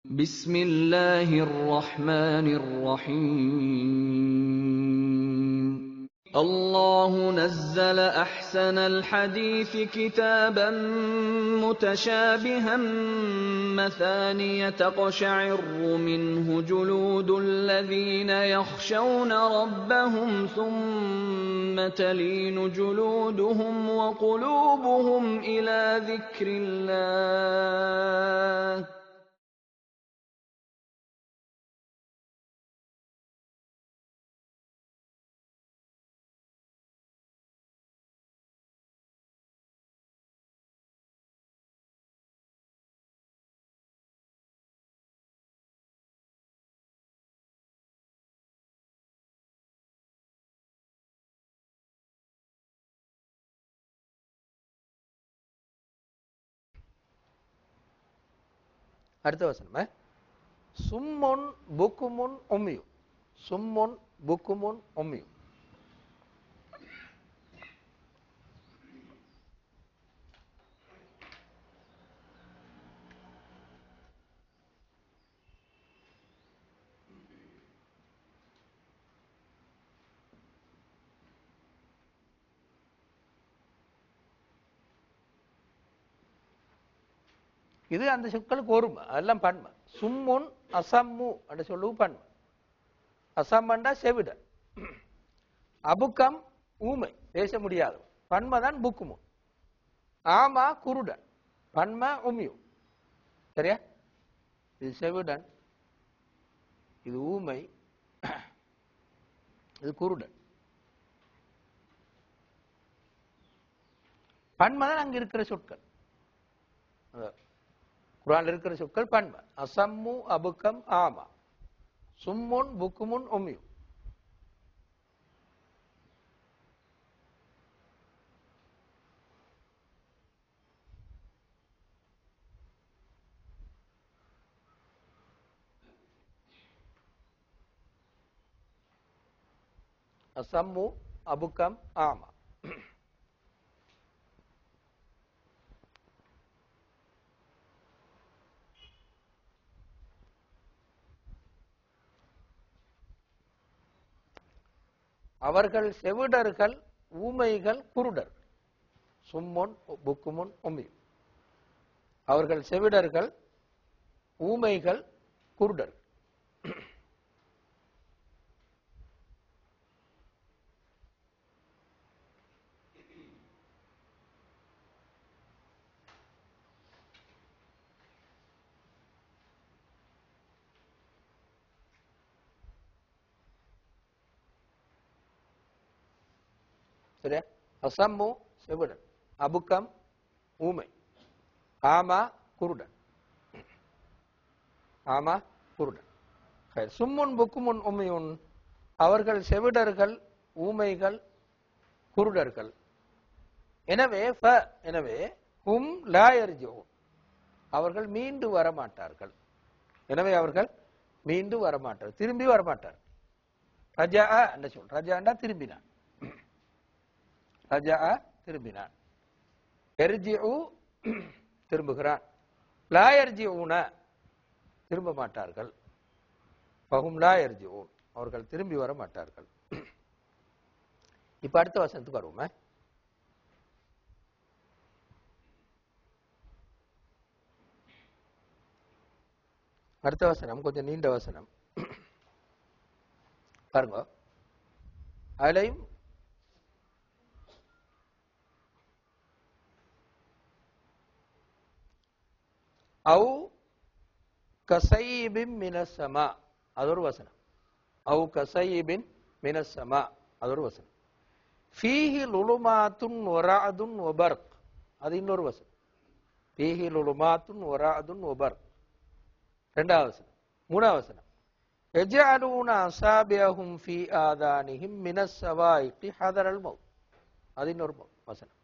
بسم الله الرحمن الرحيم الله نزل أحسن الحديث كتابا متشابها مثانية تقشعر منه جلود الذين يخشون ربهم ثم تلين جلودهم وقلوبهم إلى ذكر الله அடுத்த வசனம் சும்முன் புக்குமுன் உம்மியும் சும்முன் புக்குமுன் உம்மியும் இது அந்த சொற்களுக்கு ஒருமை, அதெல்லாம் பன்மை. சும்முன் அசம்மு என்று சொல்லுவது பன்மை. அசம்மண்டா செவிட, அபுக்கம் ஊமை பேச முடியாது, பன்மை தான் புக்குமுன். ஆமா குருடன், பன்மை உமியும். சரியா? இது செவிடன், இது ஊமை, இது குருடன். பன்மை தான் அங்க இருக்கிற சொற்கள். குர்ஆன்ல இருக்கிற சொற்கள் பன்மை. அசம்மு அபுக்கம் ஆமா, சும்முன் புக்குமுன் உம்மியும். அசம்மு அபுக்கம் ஆமா. அவர்கள் செவிடர்கள், ஊமைகள், குருடர். சும்முன் புக்குமுன் உம்மியும். அவர்கள் செவிடர்கள், ஊமைகள், குருடர். சரியா? அசம்மு செவிடன், அபுக்கம் ஊமை, ஆமா குருடன். ஆமா குருடன். சும்முன் புக்குமுன் உம்மியுன் அவர்கள் செவிடர்கள், ஊமைகள், குருடர்கள். எனவே எனவே ஹும் லா யர்ஜூன் அவர்கள் மீண்டு வரமாட்டார்கள். எனவே அவர்கள் மீண்டு வரமாட்டார்கள், திரும்பி வரமாட்டார்கள். ரஜா என்ற சொல், ரஜாண்டா திரும்பினான், ரஜா திரும்பினான். எர்ஜிஉ திரும்புகிறான், லா யர்ஜிஊன திரும்ப மாட்டார்கள். ஃபஹும் லா யர்ஜிஊன் அவர்கள் திரும்பி வர மாட்டார்கள். இப்ப அடுத்த வசனத்துக்கு வருவோமே. அடுத்த வசனம் கொஞ்சம் நீண்ட வசனம் பாருங்க. அலையும் அவு கஸைபின் மினஸ் ஸமா அது ஒரு வசனம். அவு கஸைபின் மினஸ் ஸமா அது ஒரு வசனம். ஃபீஹி லுலுமாத்துன் வராதுன் வபர்க் அது இன்னொரு வசனம். ஃபீஹி லுலுமாத்துன் வராதுன் வபர்க் இரண்டாவது வசனம். மூணாவது வசனம் யஜஅலூன அஸாபியஹும் ஃபீ ஆதானிஹிம் மினஸ் ஸவாயிகி ஹதரல் மௌத் அது இன்னொரு வசனம்.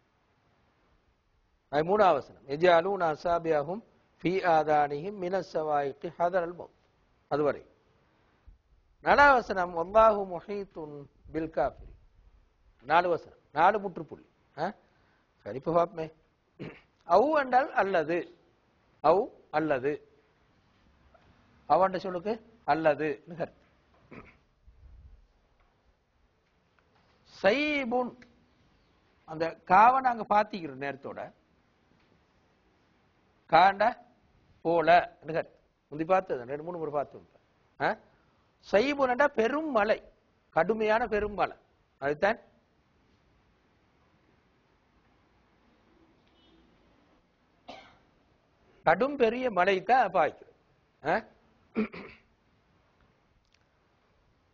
அது மூணாவது வசனம். யஜஅலூன அஸாபியஹும் ஃபீ ஆதானிஹிம் மினஸ் ஸவாயிகி ஹதரல் மௌத் அதுவரை. நாலாவது வசனம் வல்லாஹு முஹீத்துன் பில் காஃபிரின் நாலு வசனம், நாலு முற்றுப்புள்ளி. சரி, இப்போ பார்ப்போமே. அவு என்றால் அல்லது, அவு அல்லது. அவன் சொல்லுக்கு அல்லது கருத்து. சைபுன் அந்த காவை நாங்க பாத்திக்கிறோம் நேரத்தோட காண்ட போல கருத்து. முந்தி பார்த்தது 2-3 முறை பார்த்து. சைபுன்டா பெரும் மலை, கடுமையான பெரும் மலை. அதுதான் கடும் பெரிய மலை தான் பாய்க்கிறது.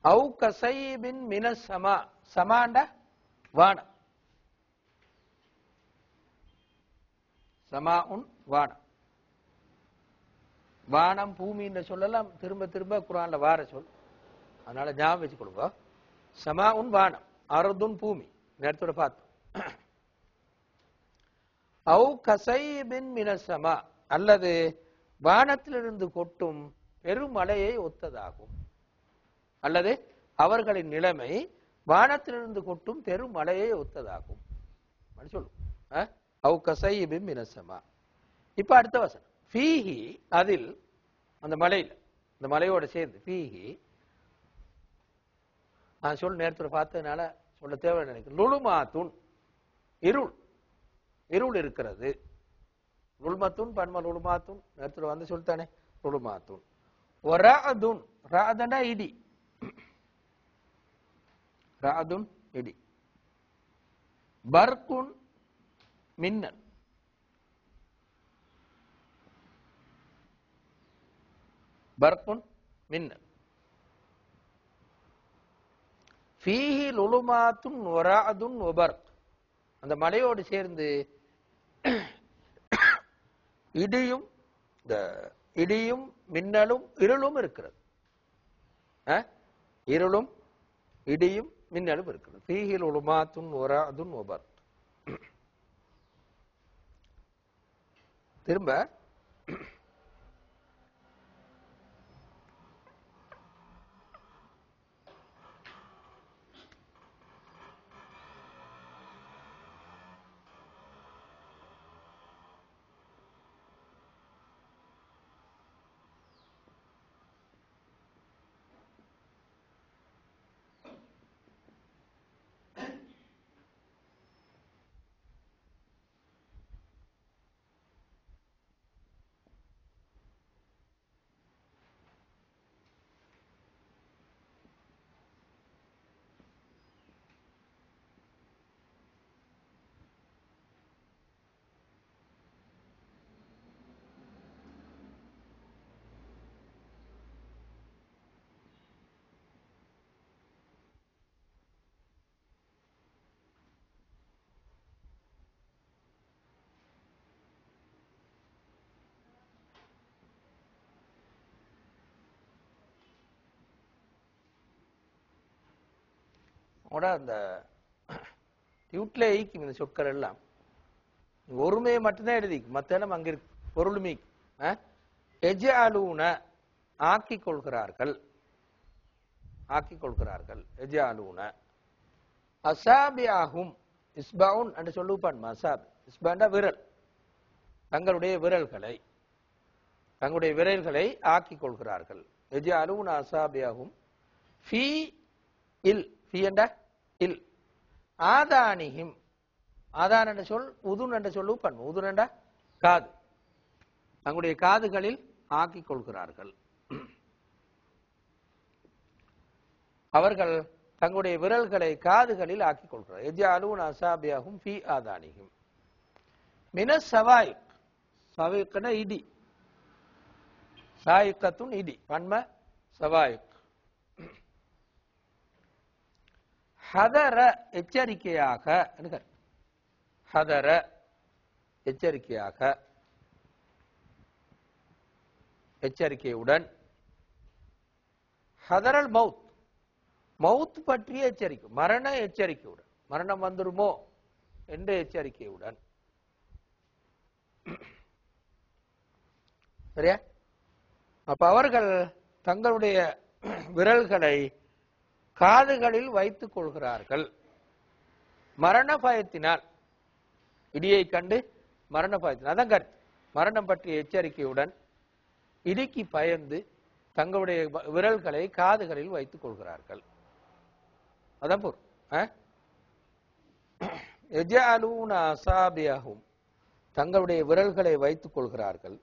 அவு கசைபின் மினஸ் சமா, சமாண்ட வானம், சமாஉன் வானம். வானம் பூமின்னு சொல்லலாம், திரும்ப திரும்ப குர்ஆன்ல வார சொல், அதனால ஞாபகம் வச்சு கொடுங்க. சமாஉன் வானம், அர்துன் பூமி, நேரத்தோட பார்த்தோம். அவு கசைபின் மினஸ் சமா, அல்லது வானத்திலிருந்து கொட்டும் பெருமழையை ஒத்ததாகும். அல்லது அவர்களின் நிலைமை வானத்திலிருந்து கொட்டும் பெருமழையை ஒத்ததாகும் சொல்லும். அவு கசைபின் மினஸ் சமா. இப்ப அடுத்த வசனம், ஃபீஹி அதில், அந்த மலையில், அந்த மலையோட சேர்ந்து ஃபீஹி, நான் சொல்ல நேரத்தில் பார்த்ததுனால சொல்ல தேவை நினைக்கிறேன். லுலுமாத்துன் இருள், இருள் இருக்கிறது. லுல்மத்துன் பன்ம லுலுமாத்துன் நேரத்தில் வந்து சொல்லித்தானே லுலுமாத்துன். ரஅதுன், ரஅதனா இடி, ரஅதுன் இடி. பர்குன் மின்னல், பர்குன் மின்னல். ஃபீஹி லுலுமாத்துன் வராதுன் வபர்க், அந்த மலையோடு சேர்ந்து இடியும், இந்த இடியும் மின்னலும் இருளும் இருக்கிறது. இருளும் இடியும் மின்னலும் இருக்கிறது. ஃபீஹி லுலுமாத்துன் வராதுன் வபர்க். திரும்ப அந்த டியூட்ல ஈக்கும் இந்த சொற்கள் எல்லாம் ஒருமையை மட்டும்தான் எழுதிக்கும், மத்த எல்லாம் அங்க இருக்கு. பொருளுமே எஜ்அலூன ஆக்கிக் கொள்கிறார்கள், ஆக்கிக் கொள்கிறார்கள். எஜ்அலூன அஸாபிஅஹும், இஸ்பவுன் என்று சொல்லுவான். அஸாப் இஸ்பண்டா விரல், தங்களுடைய விரல்களை, தங்களுடைய விரல்களை ஆக்கிக் கொள்கிறார்கள். எஜ்அலூன அஸாபிஅஹும் ஃபீ இல், ஃபீ என்ற இல், ஆதானிஹிம், ஆதான் என்ற சொல் உதுன் என்ற சொல்லு பண்பு, உதுன் என்ற காது, தங்களுடைய காதுகளில் ஆக்கிக் கொள்கிறார்கள். அவர்கள் தங்களுடைய விரல்களை காதுகளில் ஆக்கிக் கொள்கிறார்கள். எஜ்அலூன அஸாபிஅஹும் ஃபீ ஆதானிஹிம் மினஸ் ஸவாயிக், ஸவாயிக்னா இடி, ஸாயிகத்துன் இடி, பன்ம ஸவாயிக். ஹதர எச்சரிக்கையாக, ஹதர எச்சரிக்கையாக, எச்சரிக்கையுடன். ஹதரல் மவுத், மவுத் பற்றிய எச்சரிக்கை, மரண எச்சரிக்கையுடன், மரணம் வந்துருமோ என்ற எச்சரிக்கையுடன். சரியா? அப்ப அவர்கள் தங்களுடைய விரல்களை காதுகளில் வைத்துக் கொள்கிறார்கள் மரண பயத்தினால், இடியை கண்டு மரண பயத்தினால். அதான் கருத்து. மரணம் பற்றிய எச்சரிக்கையுடன் இடிக்கு பயந்து தங்களுடைய விரல்களை காதுகளில் வைத்துக் கொள்கிறார்கள். அதான் பொருள். யஜஅலூன அஸாபியஹும் தங்களுடைய விரல்களை வைத்துக் கொள்கிறார்கள்.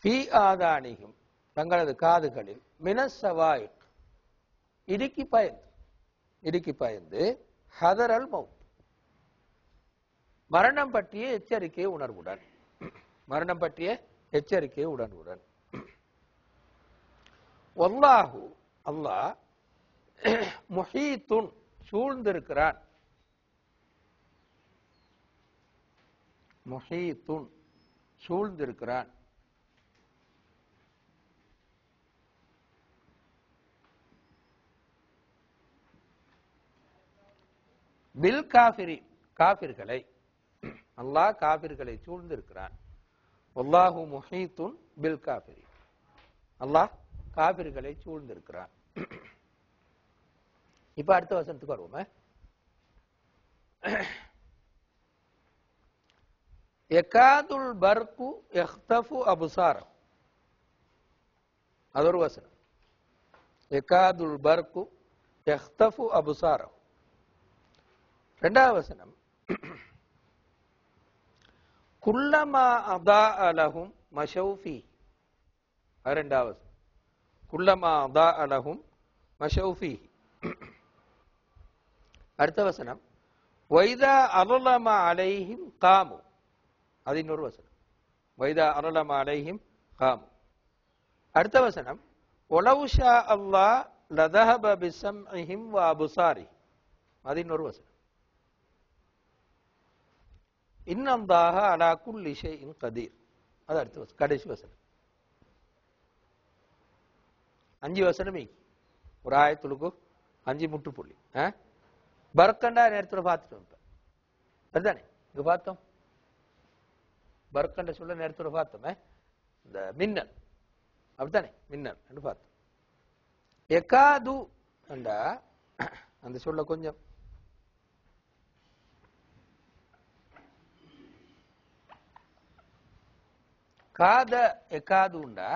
ஃபீ ஆதானிஹிம் தங்களது காதுகளில் மினஸ் ஸவாயிக் இடுக்கி பயந்து ஹதரல் மௌத் மரணம் பற்றிய எச்சரிக்கை உணர்வுடன் வல்லாஹு அல்லாஹ் முஹீத்துன் சூழ்ந்திருக்கிறான். பில் காஃபிர்களை அல்லாஹ் காஃபிர்களை சூழ்ந்திருக்கிறான். வல்லாஹு முஹீத்துன் பில் காஃபிரி அல்லாஹ் காஃபிர்களை சூழ்ந்திருக்கிறான். இப்ப அடுத்த வசனத்துக்கு வருவோமே. யகாதுல் பர்கு யஹ்தஃபு அப்சாரஹும் அது ஒரு வசனம். யகாதுல் பர்கு யஹ்தஃபு அப்சாரஹும். இரண்டாவது வசனம் குல்லமா அதாஅ லஹும் மஷவ் ஃபீஹி. இரண்டாவது வசனம் குல்லமா அதாஅ லஹும் மஷவ் ஃபீஹி. அடுத்த வசனம் வைதா அலலம அலைஹிம் காமு அது இன்னொரு வசனம். வைதா அலலம அலைஹிம் காமு. அடுத்த வசனம் ஒலவ் ஷா அல்லாஹ் லதஹப பிஸம்இஹிம் வ அப்சாரிஹிம் அது இன்னொரு வசனம். இன்னல்லாஹ அலா குல்லி ஷைஇன் கதீர் அது அடுத்த வசனம். கடைசி வசனம். 5 வசனம். ஒரு ஆயத்துலுக்கு 5 முற்றுப்புள்ளி. பர்கண்டா நேரத்தில் பார்த்துட்டோம். அதுதானே இங்க பார்த்தோம். பர்கண்ட சொல்ல நேரத்தோட பார்த்தோமே. இந்த மின்னல் அப்படித்தானே மின்னல் என்று பார்த்தோம். எகாது என்றா அந்த சொல்ல கொஞ்சம் காத எகாது உண்டா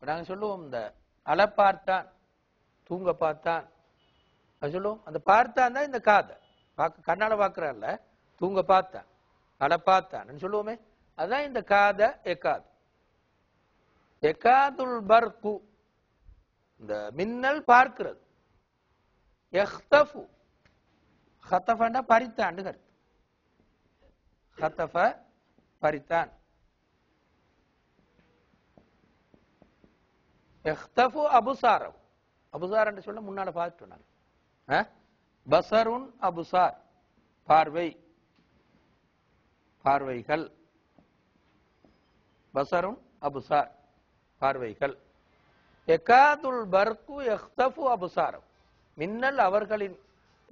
நாங்க சொல்லுவோம். இந்த அலை பார்த்தான் தூங்க பார்த்தான் அது சொல்லுவோம். அந்த பார்த்தான் தான் இந்த காதை கண்ணால பார்க்கறான்ல தூங்க பார்த்தான் அலை பார்த்தான் சொல்லுவோமே. அதுதான் இந்த காத எகாது. எகாதுல் பர்கு இந்த மின்னல் பார்க்கிறது. யஹ்தஃபு ஹதஃபனா பறித்தான் கருத்து. ஹதஃப பறித்தான். யஹ்தஃபு அபுசாரஹு அபுசார் என்று சொல்ல முன்னால பார்த்துட்டோம் நாங்க. பஸருன் அபுசார் பார்வைகள். பஸருன் அபுசார் பார்வைகள். யகாதுல் பர்கு யஹ்தஃபு அபுசாரஹு மின்னல் அவர்களின்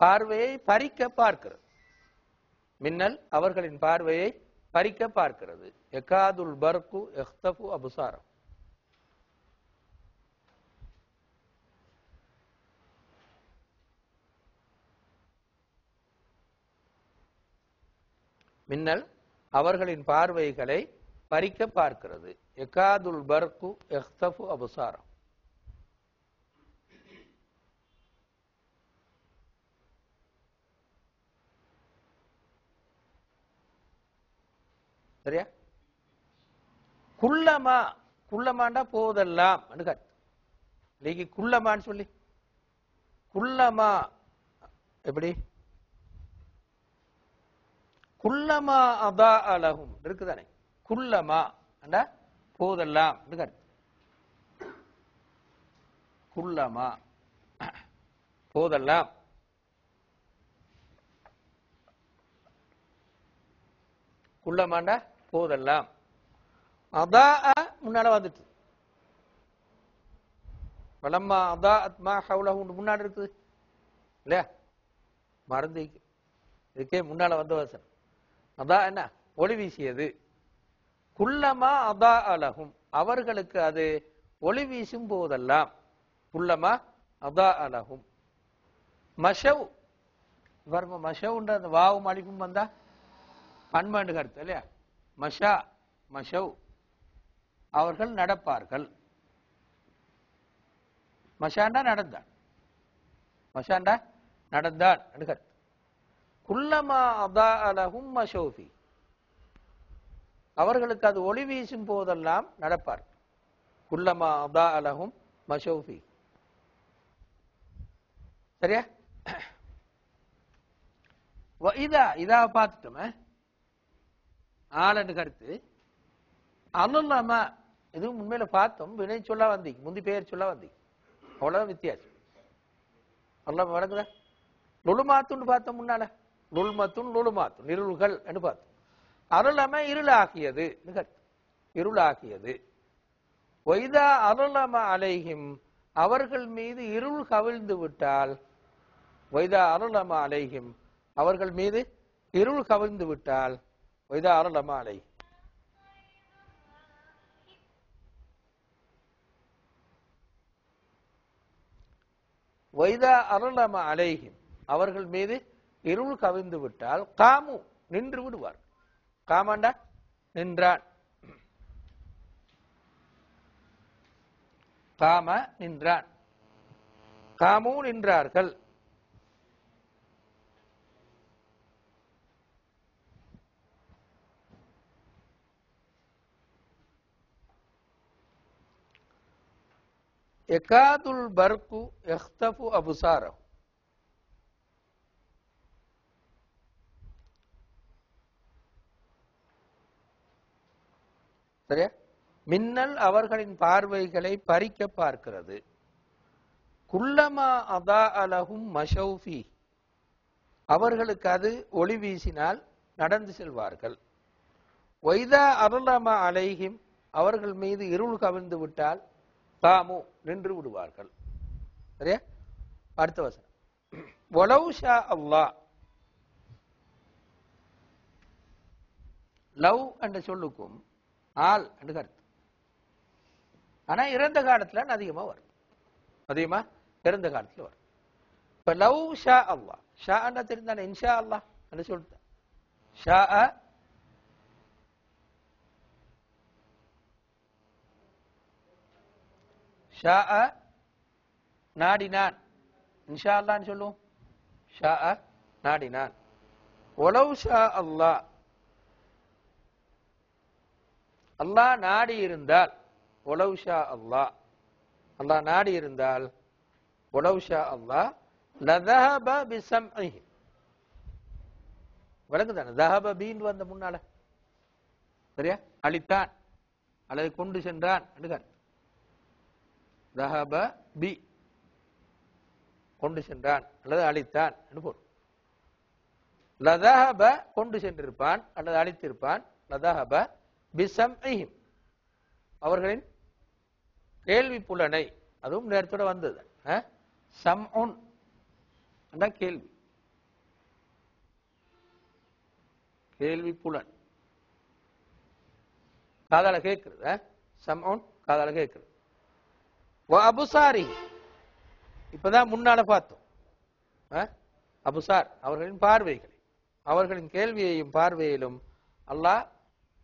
பார்வையை பறிக்க பார்க்கிறது. மின்னல் அவர்களின் பார்வையை பறிக்க பார்க்கிறது. யகாதுல் பர்கு யஹ்தஃபு அபுசாரஹு. மின்னல் அவர்களின் பார்வைகளை பறிக்க பார்க்கிறது. யகாதுல் பர்கு யஹ்தஃபு அப்சாரஹும். சரியா? குல்லமா குல்லமாண்டா போதெல்லாம் இன்னைக்கு குல்லமான்னு சொல்லி குல்லமா எப்படி குல்லமா அதா அலகும் இருக்குதானே. குல்லமா போதெல்லாம் குல்லமா போதெல்லாம். குல்லமாண்டா போதெல்லாம். அதா முன்னால வந்துட்டு வலம்மா அதா அத்மா ஹவுலஹு முன்னாடி இருக்குது இல்லையா? மறந்து இதுக்கே முன்னால வந்த வசனம். அதா என்ன? ஒளி வீசியது. குல்லமா அதா அலகும் அவர்களுக்கு அது ஒளி வீசும் போதெல்லாம். குல்லமா அதா அலகும். மஷவ் பாருங்க, மஷவுன்ற அந்த வாவும் அழிப்பும் வந்தா பன்மாண்டு கருத்து இல்லையா? மஷா மஷவ் அவர்கள் நடப்பார்கள். மஷாண்டா நடந்தான், மஷாண்டா நடந்தான் என்று கருத்து. குல்லமா அதா அலஹும் மஷௌஃபி அவர்களுக்கு அது ஒளி வீசும் போதெல்லாம் நடப்பார். குல்லமா அதா அலஹும் மஷௌஃபி. சரியா? இதா இதா பார்த்துட்டோமே ஆளன்னு கருத்து. அலுல்லமா இது உண்மையில பார்த்தோம், வினை சொல்ல வந்தீங்க, முந்தி பெயர் சொல்ல வந்தீங்க, அவ்வளவு வித்தியாசம். அல்லாம வழங்குதா? லுலுமாத்துன்னு பார்த்தோம் முன்னால, லுல்மத்துன் லுலுமாத்துன் இருள்கள் என்று பார்த்தோம். அருளம இருளாகியது கருத்து, இருளாகியது. ஒய்தா அருளம அலைஹிம் அவர்கள் மீது இருள் கவிழ்ந்து விட்டால், ஒய்தா அருளம அலைஹிம் அவர்கள் மீது இருள் கவிழ்ந்து விட்டால், ஒய்தா அருளம அலைஹிம் ஒய்தா அருளம அலைஹிம் அவர்கள் மீது இருள் கவிழ்ந்து விட்டால் காமு நின்று விடுவார். காமாண்டா நின்றான், காம நின்றான், காமு நின்றார்கள். எகாதுல் பர்கு யக்தஃபு அபுசாரஹு சரியா? மின்னல் அவர்களின் பார்வைகளை பறிக்க பார்க்கிறது. குல்லமா அதா அலஹும் மஷௌஃபி அவர்களுக்கு அது ஒளி வீசினால் நடந்து செல்வார்கள். ஒய்தா அருளம அலைஹிம் அவர்கள் மீது இருள் கவிழ்ந்து விட்டால் காமு நின்று விடுவார்கள். சரியா? அடுத்த வசனம். வலவ் ஷா அல்லாஹ் லவ் என்ற சொல்லுக்கும் ஆல் என்று கருத்து. ஆனா இறந்த காலத்துல அதிகமா வரும், அதிகமா இறந்த காலத்துல வரும். இப்ப லவ் ஷா அல்லாஹ், ஷா என்ன தெரிந்தானே, இன்ஷா அல்லாஹ் என்று சொல்லிட்டேன். ஷா ஷா நாடினான், இன்ஷா அல்லாஹ்னு சொல்லுவோம். ஷா நாடினான். வலவ் ஷா அல்லாஹ் அல்லாஹ் நாடி இருந்தால், வலவ் ஷா அல்லாஹ் அல்லாஹ் நாடி இருந்தால், வலவ் ஷா அல்லாஹ் லதஹப பிஸம்இஹி விளங்குதானே? தஹப பீன் வந்த முன்னால சரியா? அழித்தான் அல்லது கொண்டு சென்றான் என்று கருத்து. தஹப பி கொண்டு சென்றான் அல்லது அழித்தான் என்று பொருள். லதஹப கொண்டு சென்றிருப்பான் அல்லது அழித்திருப்பான். லதஹப பிஸம்இஹிம் அவர்களின் கேள்வி புலனை, அதுவும் நேரத்தோட வந்தது. சம்உன் என்ற கேள்வி, கேள்வி புலன் காதால கேட்கிறது. சம்உன் காதால கேட்கிறது. அபுசாரி இப்பதான் முன்னால பார்த்தோம். அபுசார் அவர்களின் பார்வைகளை, அவர்களின் கேள்வியையும் பார்வையிலும் அல்லாஹ்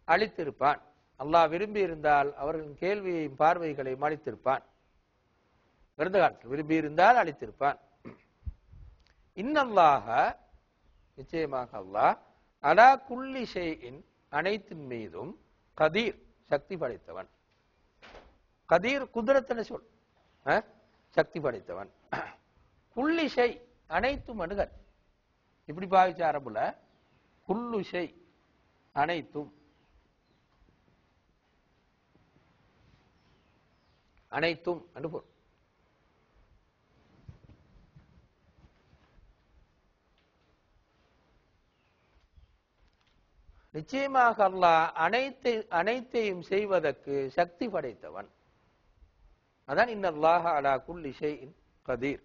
அளித்திருப்பான். அல்லாஹ் விரும்பி இருந்தால் அவர்களின் கேள்வியையும் பார்வைகளையும் அளித்திருப்பான். இறந்த காலத்தில் விரும்பி இருந்தால் அளித்திருப்பான். இன்னல்லாஹ நிச்சயமாக அல்லாஹ் அலா குல்லி ஷைஇன் அனைத்தின் மீதும் கதீர் சக்தி படைத்தவன். கதீர் குதிரத்தின சொல், சக்தி படைத்தவன். குல்லி ஷை அனைத்தும் அணுகல். இப்படி பாவிச்ச அரபுல குல்லு ஷை அனைத்தும், அனைத்தும் என்று பொருள். நிச்சயமாக அல்லாஹ் அனைத்தையும் செய்வதற்கு சக்தி படைத்தவன். அதான் இன்னல்லாஹ அலா குல்லி ஷைஇன் கதீர்.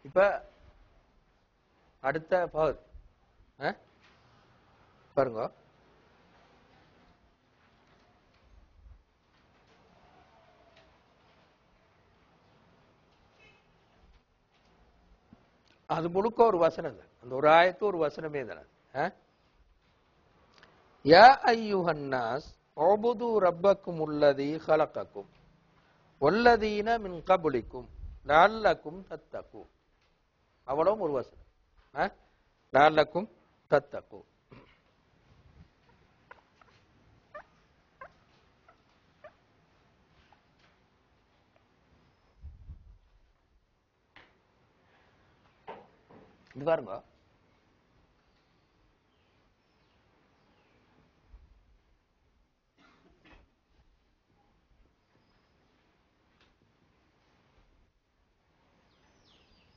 இப்ப அடுத்த பகுதி பாருங்க. அது முழுக்க ஒரு வசனம் தான். அந்த ஒரு ஆயத்து ஒரு வசனமே தானே. யா அய்யுஹன் நாஸ் உபுது ரப்பக்கும் உள்ளதி ஹலகக்கும் வல்லதீன மின் கபுலிக்கும் லஅல்லக்கும் தத்தகூன். அவ்வளவும் ஒரு வசனம். லஅல்லக்கும் தத்தகூன். இது பாருங்க,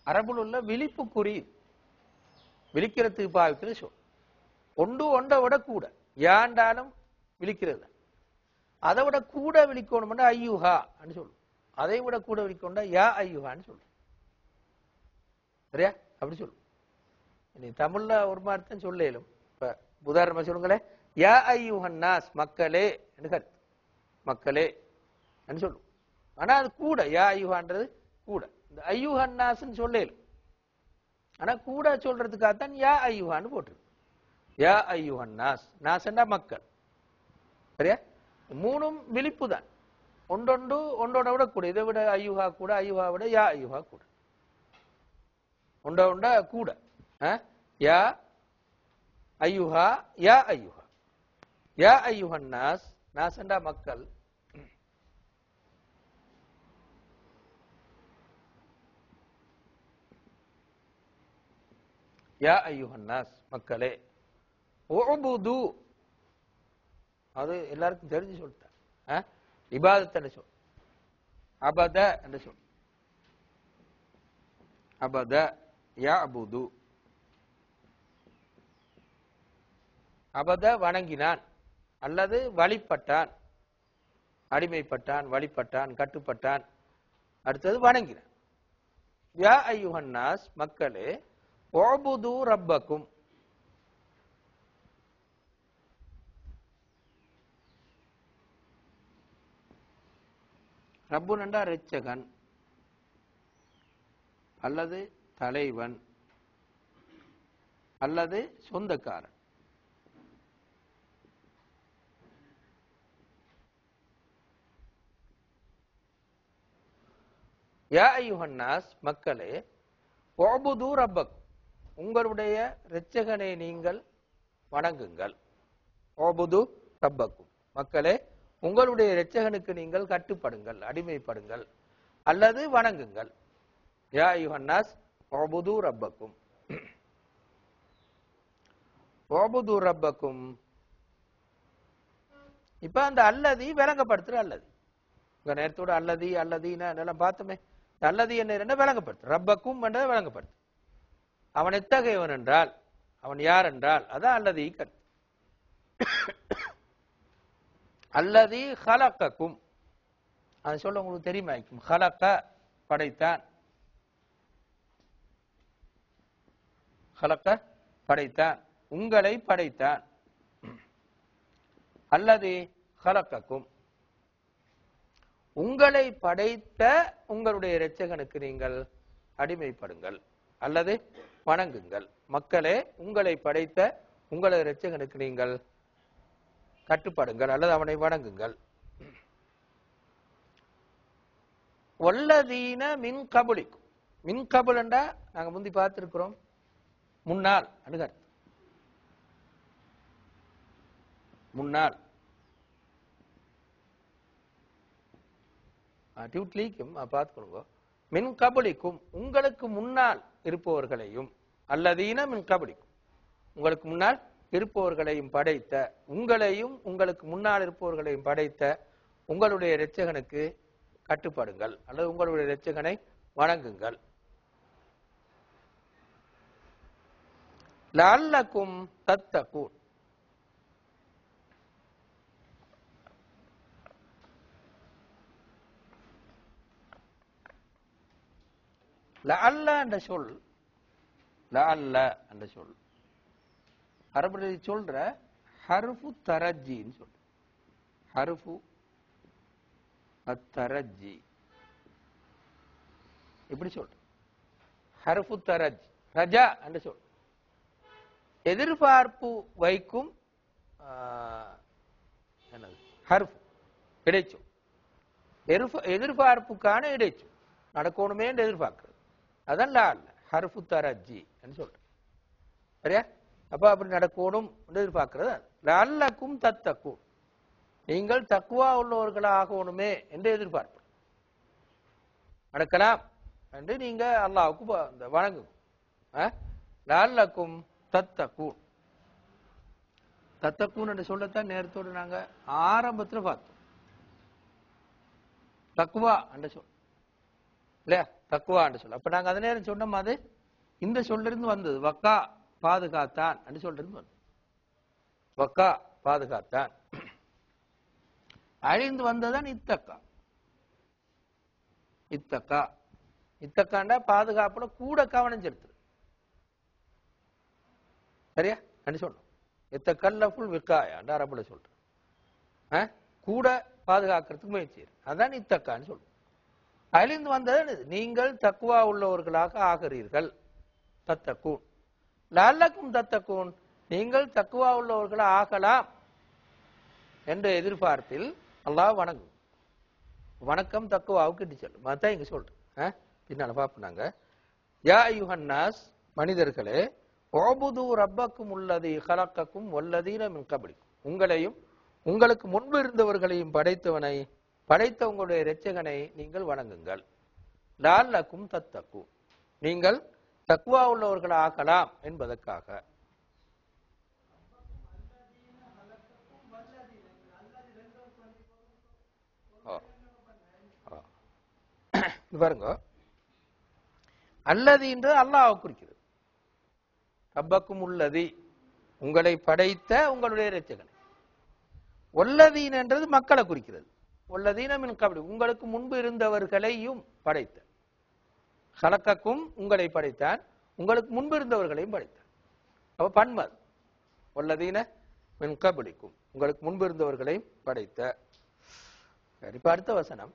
அரபுல உள்ள விழிப்பு குறி, விழிக்கிறதுக்கு பாவிக்கிற சொல். ஒன்றை விட கூட யாண்டாலும் விழிக்கிறது. அதை விட கூட விழிக்கணும்னா ஐயுஹா சொல்லும். அதை விட கூட விழிக்கணும்னா யா ஐயுஹான்னு சொல்லும். சரியா? அப்படி சொல்லும். நீ தமிழ்ல ஒரு மாதிரி தான் சொல்லும். இப்ப உதாரணமா சொல்லுங்களேன், யா ஐயுஹன் நாஸ் மக்களே என்று கருத்து. மக்களே சொல்லும். ஆனா அது கூட, யா ஐயுஹான்றது கூட. இந்த ஐயுஹன் நாஸ்ன்னு சொல்லும். ஆனா கூட சொல்றதுக்காகத்தான் யா ஐயுஹான்னு போட்டிருக்கு. யா ஐயுஹன் நாஸ், நாஸ்ன்னா மக்கள். சரியா? மூணும் விழிப்பு தான். ஒன்றோட விட கூட. இதை விட ஐயுஹா கூட, ஐயுஹா விட யா ஐயுஹா கூட. ஒண்ட கூட. யா ஐயுஹா, யா ஐயுஹா. யா ஐயுஹன் நாஸ், நாஸ்ன்னா மக்கள். யா ஐயுஹன் நாஸ் மக்களே. உபுது, அது எல்லாருக்கும் தெரிஞ்சு சொல்லிட்டேன். இபாதத் என்று சொல். அபத என்று சொல். அபத யஅபுது. அபத வணங்கினான் அல்லது வழிபட்டான், அடிமைப்பட்டான், வழிபட்டான், கட்டுப்பட்டான். அடுத்தது வணங்கினான். யா அய்யுஹன் நாஸ் மக்களே உபுது ரப்பக்கும். ரப்புனண்டா இரட்சகன் அல்லது தலைவன் அல்லது சொந்தக்காரன். யா அய்யுஹன் நாஸ் மக்களே உபுது ரப்பக்கும், உங்களுடைய இரட்சகனை நீங்கள் வணங்குங்கள். உபுது ரப்பக்கும் மக்களே, உங்களுடைய இரட்சகனுக்கு நீங்கள் கட்டுப்படுங்கள், அடிமைப்படுங்கள் அல்லது வணங்குங்கள். யா அய்யுஹன் நாஸ் உபுது ரப்பக்கும். உபுது ரப்பக்கும். இப்ப அந்த அல்லதி விளங்கப்படுத்துற அல்லதி. உங்க நேரத்தோட அல்லதி அல்லதின்னு பார்த்தோமே. அல்லதி என்ன விளங்கப்படுத்து. ரப்பக்கும் என்ற விளங்கப்படுத்து. அவன் எத்தகையவன் என்றால், அவன் யார் என்றால், அதான் அல்லதி கருத்து. அல்லதி ஹலக்கக்கும், அது சொல்ல உங்களுக்கு தெரியுமா? ஹலக்க படைத்தான், ஹலக்க படைத்தான், உங்களை படைத்தான். அல்லதி ஹலக்கக்கும், உங்களை படைத்த உங்களுடைய இரட்சகனுக்கு நீங்கள் அடிமைப்படுங்கள் அல்லது வணங்குங்கள். மக்களே, உங்களை படைத்த உங்களது இரட்சகனுக்கு நீங்கள் கட்டுப்படுங்கள் அல்லது அவனை வணங்குங்கள். வல்லதீன மின் கபுலிக்கும். மின் கபுல் என்றா நாங்க முந்தி பார்த்திருக்கிறோம், முன்னால் அணுகர், முன்னால் டியூட்லிக்கும் பார்த்துக்கொள்ளுங்க. மின் கபுலிக்கும், உங்களுக்கு முன்னால் இருப்பவர்களையும், அல்லதீன மின் கபுலிக்கும், உங்களுக்கு முன்னால் இருப்பவர்களையும் படைத்த, உங்களையும் உங்களுக்கு முன்னால் இருப்பவர்களையும் படைத்த உங்களுடைய இரட்சகனுக்கு கட்டுப்படுங்கள் அல்லது உங்களுடைய இரட்சகனை வணங்குங்கள். லஅல்லக்கும் தத்தகூன். லஅல்ல என்ற சொல், லஅல்ல என்ற சொல் அரபுல சொல்ற ஹர்ஃபு தரஜ்ஜின்னு சொல்ற. ஹர்ஃபு அத்தரஜ்ஜி இப்படி சொல்ற. ஹர்ஃபு தரஜ் ரஜா என்று சொல் எதிர்பார்ப்பு வைக்கும் என்னது ஹர்ஃப் இடைச்சொல். எதிர்பார்ப்புக்கான இடைச்சொல் நடக்கணுமே என்று எதிர்பார்க்கிறது. அதான் லால் ஹர்ஃபு தரஜி என்று சொல்றேன். சரியா? அப்ப அப்படி நடக்கணும் என்று எதிர்பார்க்கிறது. லஅல்லக்கும் தத்தக்கூன், நீங்கள் தக்குவா உள்ளவர்களாக ஆகணுமே என்று எதிர்பார்ப்பு நடக்கலாம் என்று நீங்க அல்லாஹ்வுக்கு வணங்கும். லஅல்லக்கும் தத்தக்கூன். தத்தக்கூன் என்று சொல்லத்தான் நேரத்தோடு நாங்க ஆரம்பத்தில் பார்த்தோம். தக்குவா என்று சொல் இல்லையா? தக்குவா என்று சொல்ல அப்ப நாங்க அதே நேரம் சொன்னோம். அது இந்த சொல்லிருந்து வந்தது. வக்கா பாதுகாத்தான் என்று சொல்லிருந்து வந்தது. வக்கா பாதுகாத்தான். அழிந்து வந்ததான் இத்தக்கா. இத்தக்கா இத்தக்காண்டா பாதுகாப்புல கூட கவனம் செலுத்து. சரியா? சொன்னோம். இத்தக்கல்லஃபுல் விக்காயாண்டா அரபுல சொல்றேன். கூட பாதுகாக்கிறதுக்கு முயற்சி. அதான் இத்தக்கான்னு சொல்றோம். அழிந்து வந்தது நீங்கள் தக்குவா உள்ளவர்களாக ஆகிறீர்கள். தத்தக்கூன் லஅல்லக்கும் தத்தக்கூன், நீங்கள் தக்குவா உள்ளவர்களாக ஆகலாம் என்ற எதிர்பார்ப்பில் அல்லாஹ் வணங்கும். வணக்கம் தக்குவாவுக்கு இட்டு செல்லும். அதான் இங்க சொல்றேன். பின்னால பாப்போம். யா அய்யுஹன்னாஸ், மனிதர்களே, உஅ்புது ரப்பக்கும் அல்லதீ கலக்கக்கும் வல்லதீன மின் கப்லிக்கும், உங்களையும் உங்களுக்கு முன்பு இருந்தவர்களையும் படைத்தவனை, படைத்த உங்களுடைய இரட்சகனை நீங்கள் வணங்குங்கள். லஅல்லக்கும் தத்தக்கூன், நீங்கள் தக்வா உள்ளவர்கள் ஆகலாம் என்பதற்காக. பாருங்க, அல்லதி என்று அல்லாஹ் குறிக்கிறது. ரப்பக்கும் உள்ளதி, உங்களை படைத்த உங்களுடைய இரட்சகனை. வல்லதீன் என்றது மக்களை குறிக்கிறது. வல்லதீன மின் கப்லி, உங்களுக்கு முன்பு இருந்தவர்களையும் படைத்த. கலக்கக்கும், உங்களை படைத்தான், உங்களுக்கு முன்பு இருந்தவர்களையும் படைத்தான். அப்ப பன்மது வல்லதீன மின் கப்லிக்கும், உங்களுக்கு முன்பு இருந்தவர்களையும் படைத்த. இப்ப அடுத்த வசனம்.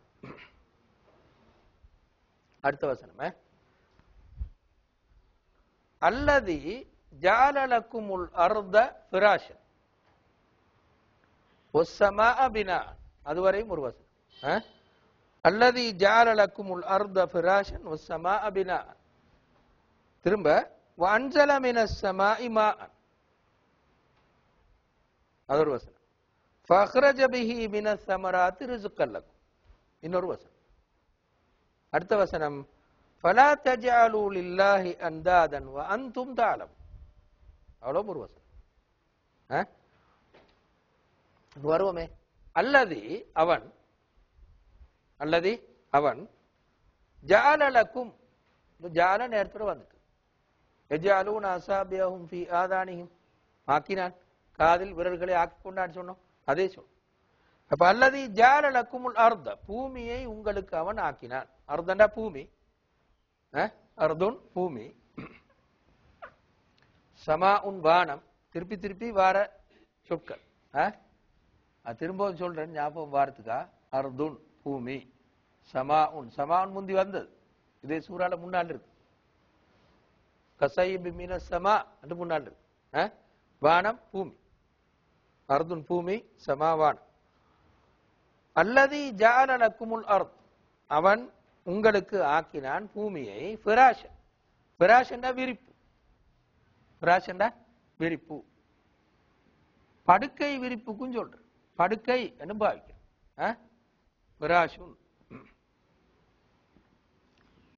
அல்லதி ஜஅலலக்குமுல் அர்த ஃபிராஷன் வஸ்ஸமாஅ பினா, அதுவரையும் ஒரு வசனம். அல்லதி ஜஅலலக்குமுல் அர்த ஃபிராஷன் வஸ்ஸமாஅ பினா. திரும்ப வஅன்ஸல மினஸ் ஸமாஇ மாஅன், அது ஒரு வசனம். ஃபஅக்ரஜ பிஹி மினஸ் ஸமராத்தி ரிஸ்கன் லக்கும், இன்னொரு வசனம். அடுத்த வசனம், ஃபலா தஜஅலு லில்லாஹி அன்தாதன் வ அன்தும் தஅலமூன், அவ்வளவு ஒரு வசனம். வருவோமே. அல்லதி அவன், அல்லதி அவன், ஜஅலலக்கும், ஜஅல நேரத்தோட வந்துட்டு, யஜஅலூன அஸாபியஹும் ஃபீ ஆதானிஹிம், ஆக்கினான், காதில் விரல்களை ஆக்கி கொண்டான்னு சொன்னோம். அதே சொல். அப்ப அல்லதி ஜஅலலக்குமுல் அர்த, பூமியை உங்களுக்கு அவன் ஆக்கினான். அர்தண்டா பூமி, அர்துன் பூமி, சமாஉன் வானம், திருப்பி திருப்பி வார சொற்கள். திரும்பவும் சொல்றேன் ஞாபகம் வாரத்துக்கா. அர்துன் பூமி, சமாஉன், சமாஉன் முந்தி வந்தது, இதே சூறால முன்னால் இருக்கு. கஸைபி மினஸ் ஸமா என்று முன்னால் இருக்கு. வானம் பூமி, அர்துன் பூமி, சமா வானம். அல்லதி ஜஅலலக்குமுல் அர்த், அவன் உங்களுக்கு ஆக்கினான் பூமியை ஃபிராஷன், ஃபிராஷன்டா விரிப்பு, ஃபிராஷன்டா விரிப்பு, படுக்கை விரிப்புக்கும் சொல்ற, படுக்கை என்று பாவிக்கிறேன். ஃபிராஷுன்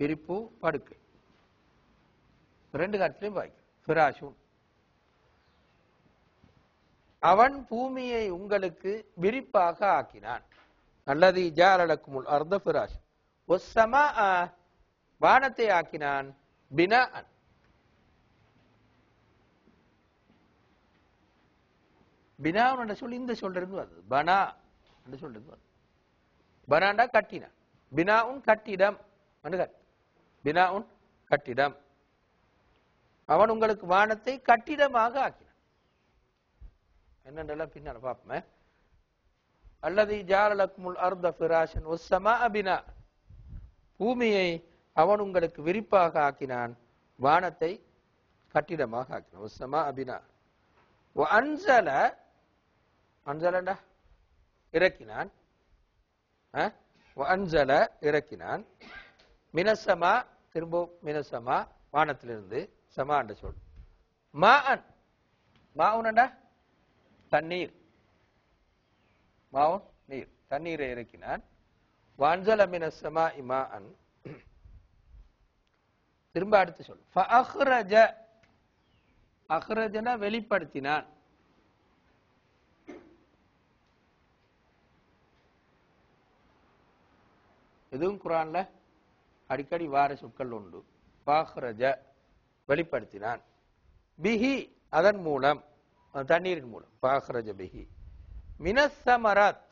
விரிப்பு, படுக்கை, ரெண்டு காலத்திலையும் பாவிக்கிறேன். ஃபிராஷுன், அவன் பூமியை உங்களுக்கு விரிப்பாக ஆக்கினான். அல்லதி ஜஅலலக்குமுல் அர்த ஃபிராஷன் வஸ்ஸமாஅ, வானத்தை ஆக்கினான் பினாஅன், பினாவுன் என்ற சொல் இந்த சொல்லிருந்து வருது. பனா என்று சொல்லிருந்து வருது. பனாண்டா கட்டினான், பினாவுன் கட்டிடம், பினாவுன் கட்டிடம். அவன் உங்களுக்கு வானத்தை கட்டிடமாக ஆக்கினான். என்னென்றெல்லாம் பின்னால பார்ப்போமே. அல்லதி ஜஅலலக்குமுல் அர்த ஃபிராஷன் வஸ்ஸமாஅ பினா, பூமியை அவன் உங்களுக்கு விரிப்பாக ஆக்கினான், வானத்தை கட்டிடமாக ஆக்கினான். வஸ்ஸமா பினா வ அன்ஸல அன்ஸலண்டா இறக்கினான். வ அன்ஸல இறக்கினான். மினஸ்ஸமா திரும்ப மினஸ்ஸமா வானத்திலிருந்து சமா என்ற சொல். மாஅன் மாவுனண்டா தண்ணீர், மாவுன் நீர், தண்ணீரை இறக்கினான். வஅன்ஸல மினஸ்ஸமா மாஅன் திரும்ப அடுத்து சொல். ஃபஅக்ரஜ அக்ரஜனா வெளிப்படுத்தினான். இதுவும் குர்ஆன்ல அடிக்கடி வார சொற்கள் உண்டு. ஃபஅக்ரஜ வெளிப்படுத்தினான். பிஹி அதன் மூலம், தண்ணீரின் மூலம். ஃபஅக்ரஜ பிஹி மினஸ் ஸமராத்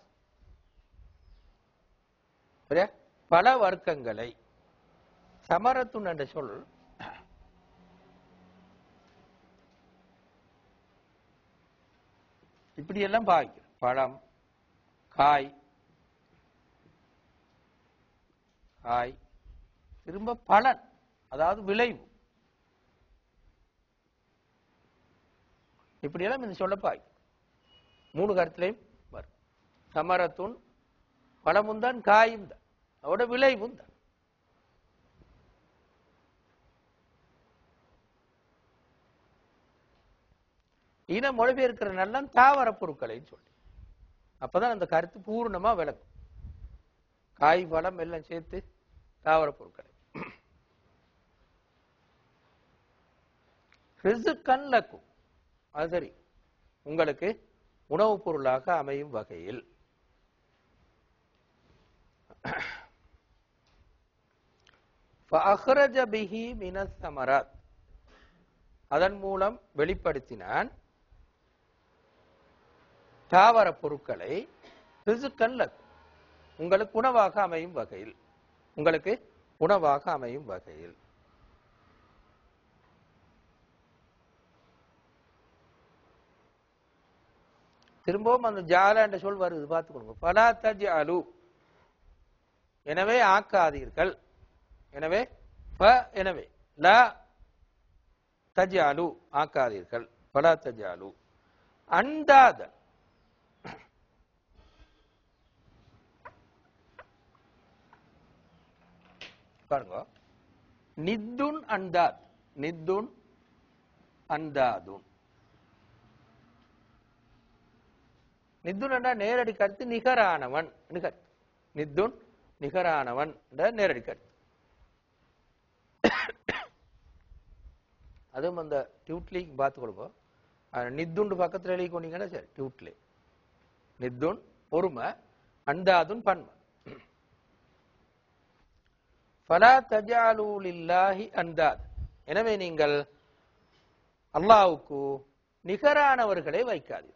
பல வர்க்கங்களை. சமரத்துன் என்ற சொல் இப்படியெல்லாம் பாவிக்கிறோம். பழம், காய், காய் திரும்ப பலன், அதாவது விளைவு. இப்படியெல்லாம் இந்த சொல்ல பாவிக்கிறோம். மூணு கருத்திலையும் வரும். சமரத்துன் பழமும் தான், காயும் தான், அதோட விளைவும் தான். இன மொழிபெயர்க்கிற நல்ல தாவர பொருட்களை சொல்லி அப்பதான் அந்த கருத்து பூர்ணமா விளக்கும். காய் பழம் எல்லாம் சேர்த்து தாவர பொருட்களை. ரிஸ்கன் லக்கும் அது சரி, உங்களுக்கு உணவுப் பொருளாக அமையும் வகையில். ஃபஅக்ரஜ பிஹி மினஸ் ஸமராத் அதன் மூலம் வெளிப்படுத்தினான் தாவர பொருட்களை. ரிஸ்கன் லக்கும் உங்களுக்கு உணவாக அமையும் வகையில், உங்களுக்கு உணவாக அமையும் வகையில். திரும்பவும் அந்த ஜால என்ற சொல் வருது, பார்த்துக்கொள்ளுங்க. ஃபலா தஜ்அலு எனவே ஆக்காதீர்கள். எனவே எனவே லா தஜ்அலு ஆக்காதீர்கள். ஃபலா தஜ்அலு அந்தாத பாருங்க. நித்துன் அந்தாத், நித்துன் அந்தாதுன். நித்துன் என்ற நேரடி கருத்து நிகரானவன். நித்துன் நிகரானவன் என்ற நேரடி கருத்து. அதுவும் அந்த டியூட்லி பார்த்து கொடுப்போம். நித்துண்டு பக்கத்தில் எழுதி கொண்டீங்கன்னா சரி. டியூட்லி நித்துன் பொறுமை, அந்தாதுன் பன்மை. ஃபலா தஜஅலு லில்லாஹி அந்தாத் எனவே நீங்கள் அல்லாஹ்வுக்கு நிகரானவர்களை வைக்காதீர்கள்,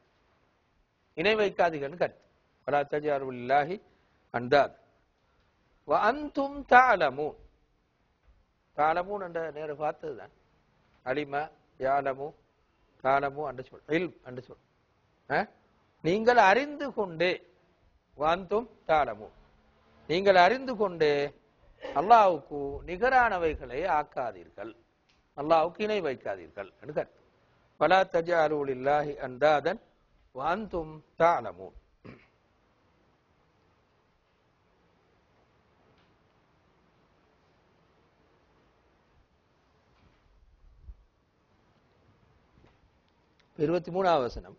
இணை வைக்காதீர்கள் கருத்து. ஃபலா தஜஅலு லில்லாஹி அந்தாத் வ அன்தும் தஅலமூன். தஅலமூன் என்ற நேர பார்த்ததுதான். அலிம யஅலமு தஅலமு என்ற சொல், இல்ம் என்ற சொல். நீங்கள் அறிந்து கொண்டே, வ அன்தும் தஅலமூன் நீங்கள் அறிந்து கொண்டே அல்லாஹ்வுக்கு நிகரானவைகளை ஆக்காதீர்கள், அல்லாஹ்வுக்கு இணை வைக்காதீர்கள் என்று கருத்து. ஃபலா தஜஅலு லில்லாஹி அந்தாதன் வ அன்தும் தஅலமூன். ، 23வது வசனம்.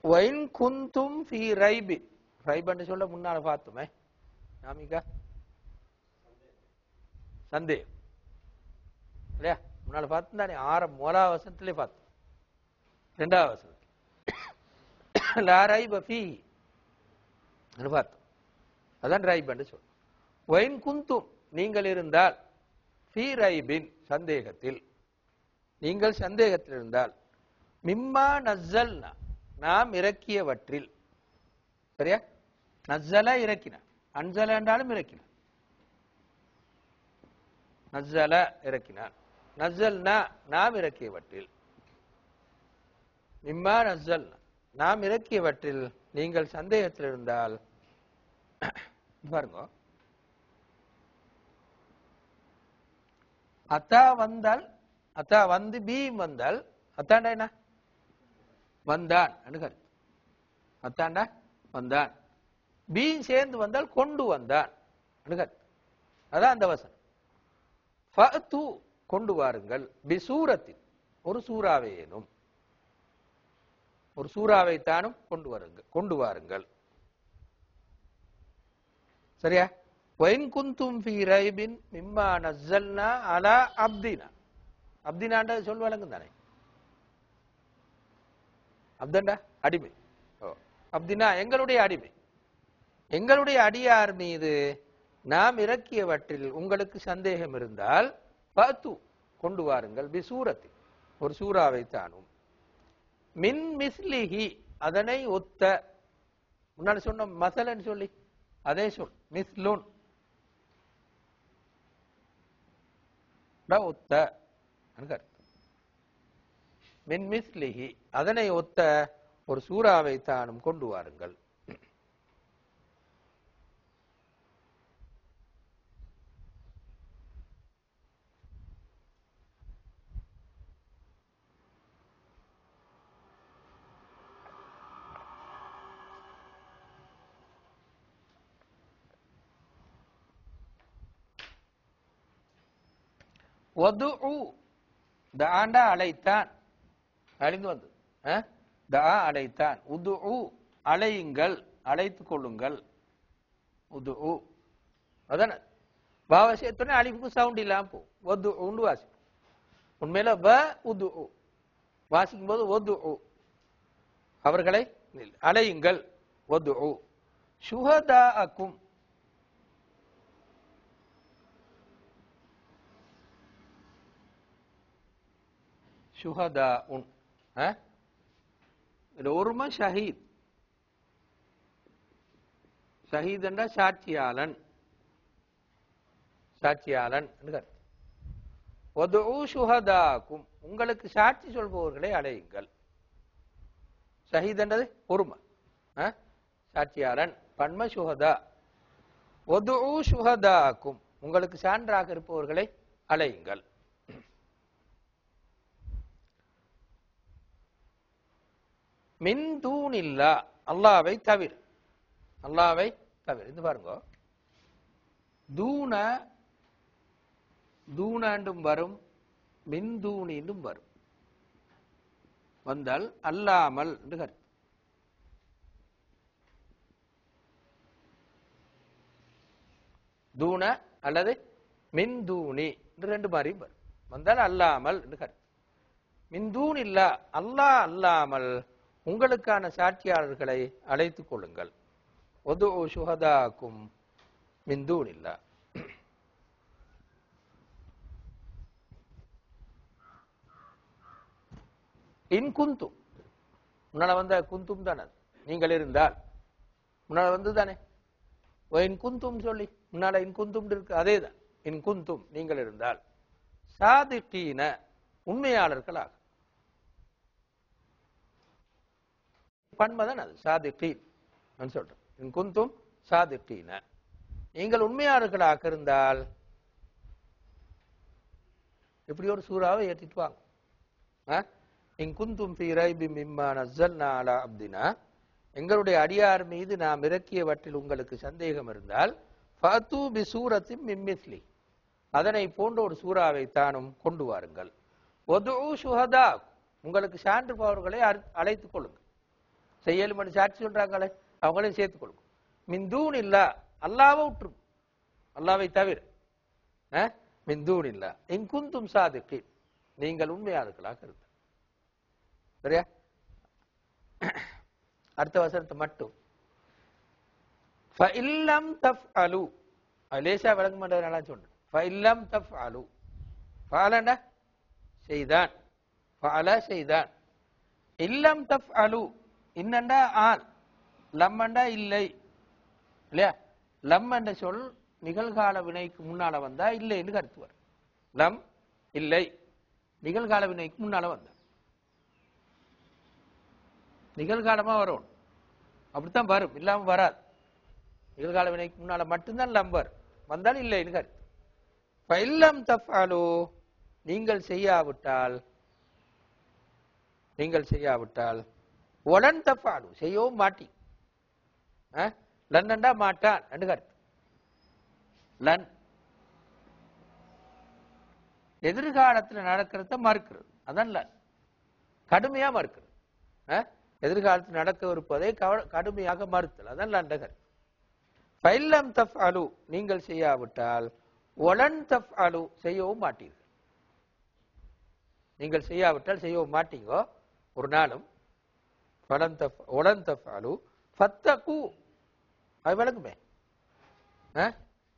وَإِن كُنْتُمْ فِي رَيْبٍ ரைபன்னு சொல்ல முன்னால பார்த்தோமே நாமிகா, சந்தேகம் இல்லையா? முன்னால பார்த்து தானே முதலாவது வசனத்திலே பார்த்தோம். 2வது வசனம் லா ரைப ஃபீஹி பார்த்தோம். அதான் ரைபன்னு சொல்லும். وَإِن كُنْتُمْ நீங்கள் இருந்தால், ஃபீ ரைபின் சந்தேகத்தில், நீங்கள் சந்தேகத்தில் இருந்தால், மிம்மா நஸ்ஸல்னா நாம் இறக்கியவற்றில். சரியா? நஸ்ஸல இறக்கினான், அன்ஸல என்றாலும் இறக்கினான். நஸ்ஸல இறக்கினான். நஸ்ஸல்னா நாம் இறக்கியவற்றில், மிம்மா நஸ்ஸல்னா நாம் இறக்கியவற்றில் நீங்கள் சந்தேகத்தில் இருந்தால் பாருங்க, அத்தா வந்தால், அத்தா வந்து பீம் வந்தால், அத்தாண்டா என்ன வந்தான், அத்தாண்டா வந்தான். பீம் சேர்ந்து வந்தால் கொண்டு வந்தான், அதான் அந்த வசனம். ஃபஅத்து கொண்டு வாருங்கள், பிசூரத்தில் ஒரு சூறாவேனும், ஒரு சூறாவை தானும் கொண்டு வாருங்கள். சரியா? வைன் குந்தும் ஃபீ ரைபின் மிம்மா நஸ்ஸல்னா அலா அப்தினா. அப்தினாண்ட சொல் வழங்கும் தானே, அப்தண்டா அடிமை. அப்தினா எங்களுடைய அடிமை, எங்களுடைய அடியார் மீது நாம் இறக்கியவற்றில் உங்களுக்கு சந்தேகம் இருந்தால் ஃபஅத்து கொண்டு வாருங்கள், பிசூரத்தில் ஒரு சூறாவை தானும், மின் மிஸ்லிஹி அதனை ஒத்த, முன்னாடி சொன்ன மசலன்னு சொல்லி அதே சொல் மிஸ்லுன் ஒத்த, மின் மிஸ்லிஹி அதனை ஒத்த ஒரு சூறாவை தானும் கொண்டு வாருங்கள். வதுஉ தஆண்டா அழைத்தான், அழிந்து வந்து தஆ அழைத்தான், உதுஉ அழையுங்கள், அழைத்துக் கொள்ளுங்கள், உதுஉ அதான பாவ சேர்த்தோன்னே அலிஃபுக்கு சவுண்ட் இல்லாம போ, வதுஉன்னு வாசிப்போம். உண்மையில வ உதுஉ வாசிக்கும் போது வதுஉ அவர்களை அழையுங்கள், வதுஉ ஷுஹதாஅக்கும் ஷுஹதாஉன் ஒருமை ஷஹீத், ஷஹீத் என்றா சாட்சியாளன், சாட்சியாளன். வதுஉ ஷுஹதாக்கும் உங்களுக்கு சாட்சி சொல்பவர்களை அழையுங்கள். ஷஹீத் என்றது ஒருமை, சாட்சியாளன், பன்ம ஷுஹதா. வதுஉ ஷுஹதாக்கும் உங்களுக்கு சான்றாக இருப்பவர்களை அழையுங்கள். மின் தூனில்லா அல்லாவை தவிர, அல்லாவை தவிர. இது பாருங்க, தூண தூணாண்டும் வரும், மின் தூணிலும் வரும், வந்தால் அல்லாமல் என்று கருத்து. தூண அல்லது மின் தூணி என்று ரெண்டு மாதிரி வரும், வந்தால் அல்லாமல் என்று கருத்து. மின் தூனில்லா அல்லாஹ் அல்லாமல் உங்களுக்கான சாட்சியாளர்களை அழைத்துக் கொள்ளுங்கள். வதுஉ ஷுஹதாக்கும் மின் தூனில்லா. இன் குந்தும் முன்னால வந்த குந்தும் தானே, நீங்கள் இருந்தால், முன்னால வந்து தானே இன் குந்தும் சொல்லி முன்னால இன் குந்தும் இருக்கு, அதே தான் இன் குந்தும் நீங்கள் இருந்தால், சாதிகீன உண்மையாளர்களாக, பன்மதான் அது சாதிகீன் சொல்றேன். இன் குந்தும் சாதிகீன நீங்கள் உண்மையாளர்களாக இருந்தால் இப்படி ஒரு சூறாவை ஏற்றிட்டு வாங்க. இன் குந்தும் ஃபீ ரைபின் மிம்மா நஸ்ஸல்னா அலா அப்தினா எங்களுடைய அடியார் மீது நாம் இறக்கியவற்றில் உங்களுக்கு சந்தேகம் இருந்தால் ஃபஅத்து பிசூரத்தின் மின் மிஸ்லி அதனை போன்ற ஒரு சூறாவை தானும் கொண்டு வாருங்கள். வதுஉ ஷுஹதா உங்களுக்கு சான்று பவர்களை அழைத்துக் கொள்ளுங்கள். செய்யலும் மணி சாட்சி சொல்றாங்களே அவங்களையும் சேர்த்துக் கொள்ளுங்க. மின் தூனில்லா அல்லாஹ்வை விட்டுரும், அல்லாஹ்வை தவிர. மின் தூனில்லா இன் குந்தும் சாதிகீன் நீங்கள் உண்மையாளர்களாக இருந்தால். சரியா? அடுத்த வசனத்தை மட்டும் ஃபஇல்லம் தஃஅலு லேசா விளங்க மாட்டேனால சொல்றேன். ஃபஇல்லம் தஃஅலு ஃபஅலனா செய்தான், ஃபஅல செய்தான். இல்லம் தஃஅலு இன்னண்டா ஆல், லம்மண்டா இல்லை இல்லையா? லம் என்ற சொல் நிகழ்கால வினைக்கு முன்னால வந்தா இல்லை என்று கருத்து வரும். லம் இல்லை நிகழ்கால வினைக்கு முன்னால வந்த நிகழ்காலமா வரும், அப்படித்தான் வரும், இல்லாம வராது. நிகழ்கால வினைக்கு முன்னால மட்டும்தான் லம்பர் வந்தால் இல்லைன்னு கருத்து. ஃபைல்லம் தஃஅலு நீங்கள் செய்யாவிட்டால் ஒலன் தஃஅலு செய்யவும் மாட்டி, லன்னண்டா மாட்டான் என்று கருத்து. லன் எதிர்காலத்தில் நடக்கிறத மறுக்கிறது, அதான் லன் கடுமையா மறுக்கிறது. எதிர்காலத்தில் நடக்கவிருப்பதை கடுமையாக மறுத்தல், அதான் லன் கருத்து. ஃபைல்லம் தஃஅலு நீங்கள் செய்யாவிட்டால் ஒலன் தஃஅலு செய்யவும் மாட்டீர்கள். நீங்கள் செய்யாவிட்டால் செய்யவும் மாட்டீங்கோ ஒரு நாளும். ஒலன் தஃஅலு ஃபத்தகு அது விளக்குமே,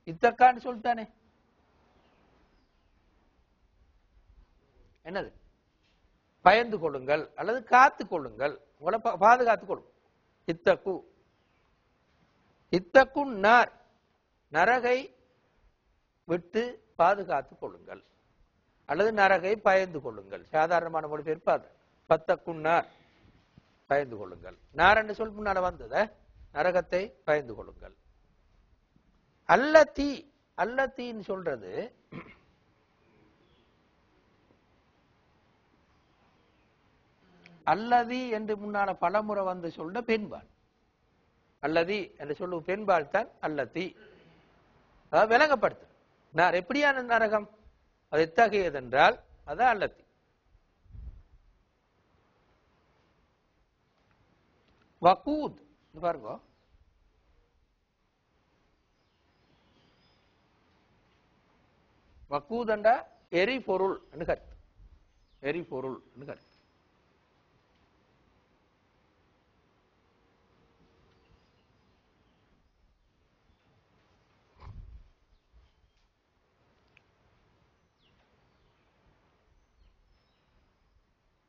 இத்தக்கான்னு சொல்லிட்டானே, என்னது பயந்து கொள்ளுங்கள் அல்லது காத்து கொள்ளுங்கள், உங்களை பாதுகாத்துக் கொள்ளும். இத்தக்கு நார் நரகை விட்டு பாதுகாத்துக் கொள்ளுங்கள் அல்லது நரகை பயந்து கொள்ளுங்கள். சாதாரணமான மொழிபெயர்ப்பு அது. பத்தக்குன்னார் பயந்து கொள்ளுங்கள். நார் என்று சொல் முன்னால வந்தத நரகத்தை பயந்து கொள்ளுங்கள். அல்லத்தீன்னு சொல்றது அல்லதி என்று முன்னால பலமுறை வந்து சொல்ற பெண்பால். அல்லதி என்று சொல்லும் பெண்பால் தான் அல்லதி. அதாவது விளங்கப்படுத்து நார் எப்படியான நரகம், அது எத்தகையது என்றால் அதான் அல்லத்தி. வகூத் பாருங்க, வகூத் என்றா எரிபொருள் என்று கருத்து. எரிபொருள் என்று கருத்து.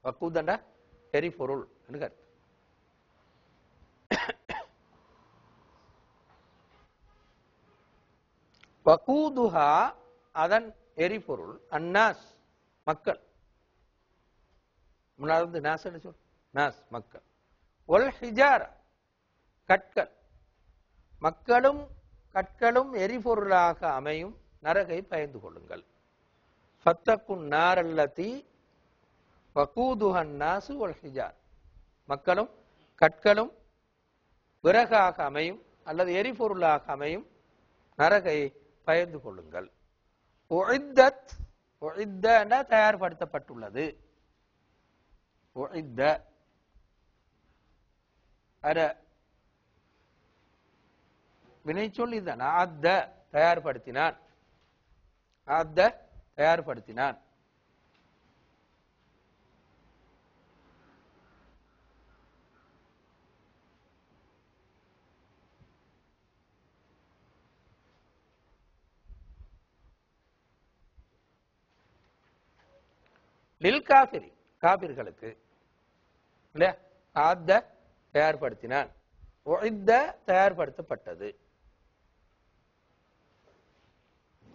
வக்கூதண்ட எரிபொருள் என்று கருத்து. வகூதுஹா அதன் எரிபொருள் அன்னாஸ் மக்கள். முன்னாடி நாஸ் சொல், நாஸ் மக்கள். ஒல் ஹிஜாரா கற்கள். மக்களும் கற்களும் எரிபொருளாக அமையும் நரகை பயந்து கொள்ளுங்கள். ஃபத்தக்குன் நாரல்லதி வகூதுஹன் நாசு வல் ஹிஜார். மக்களும் கற்களும் விறகாக அமையும் அல்லது எரிபொருளாக அமையும் நரகை பயந்து கொள்ளுங்கள். உஇத்தத் உஇத்தனா தயார்படுத்தப்பட்டுள்ளது. உஇத்த அர வினை சொல் இதுதான். ஆத்த தயார்படுத்தினான், ஆத்த தயார்படுத்தினான். லில் காஃபிரி காபிர்களுக்கு இல்லையா, ஆத்த தயார்படுத்தினான், உஇத்த தயார்படுத்தப்பட்டது.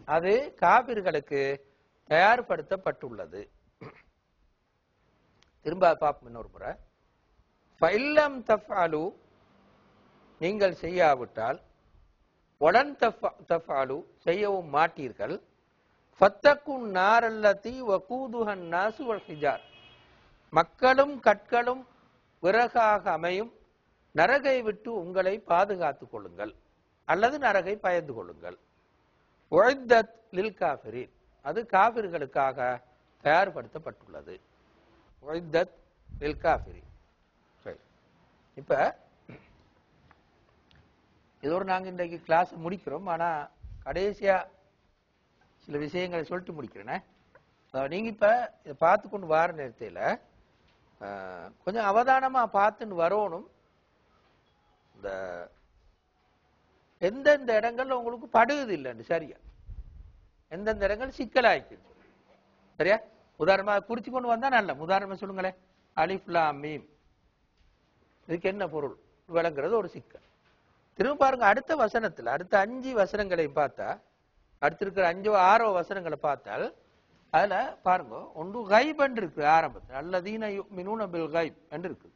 அது காபிர்களுக்கு தயார்படுத்தப்பட்டுள்ளது. திரும்ப பார்ப்போம் இன்னொரு முறை. ஃபைல்லம் தஃஅலு நீங்கள் செய்யாவிட்டால், ஒலன் தஃஅலு செய்யவும் மாட்டீர்கள். ஃபத்தக்குன் நாரல்லதி வகூதுஹன் நாசு வல் ஹிஜார் மக்களும் கற்களும் விறகாக அமையும் நரகை விட்டு உங்களை பாதுகாத்துக் கொள்ளுங்கள் அல்லது நரகை பயந்து கொள்ளுங்கள். உஇத்தத் லில் காஃபிரீன் அது காபிர்களுக்காக தயார்படுத்தப்பட்டுள்ளது. உஇத்தத் லில் காஃபிரீன். சரி, இப்ப இதோட நாங்க இன்றைக்கு கிளாஸ் முடிக்கிறோம். ஆனா கடைசியா சில விஷயங்களை சொல்லிட்டு முடிக்கிறேன். நீங்க இப்ப இதை பார்த்து கொண்டு வர நேரத்தில் கொஞ்சம் அவதானமா பார்த்துன்னு வரணும். இந்த எந்தெந்த இடங்கள்ல உங்களுக்கு படுகுது இல்லைன்னு சரியா, எந்தெந்த இடங்கள் சிக்கலாயிருக்கு சரியா. உதாரணமா குறிச்சு கொண்டு வந்தா நல்ல உதாரணமா சொல்லுங்களேன். அலிஃப் லாம் மீம் இதுக்கு என்ன பொருள் விளங்குறது ஒரு சிக்கல். திரும்ப பாருங்க அடுத்த வசனத்துல அடுத்த 5 வசனங்களை பார்த்தா, அடுத்திருக்கிற 5 6 வசனங்களை பார்த்தால் அதுல பாருங்க ஒன்று கைப் என்று இருக்கு ஆரம்பத்தில் அல்லதீன யுமினூன பில் கைப் என்று இருக்கு.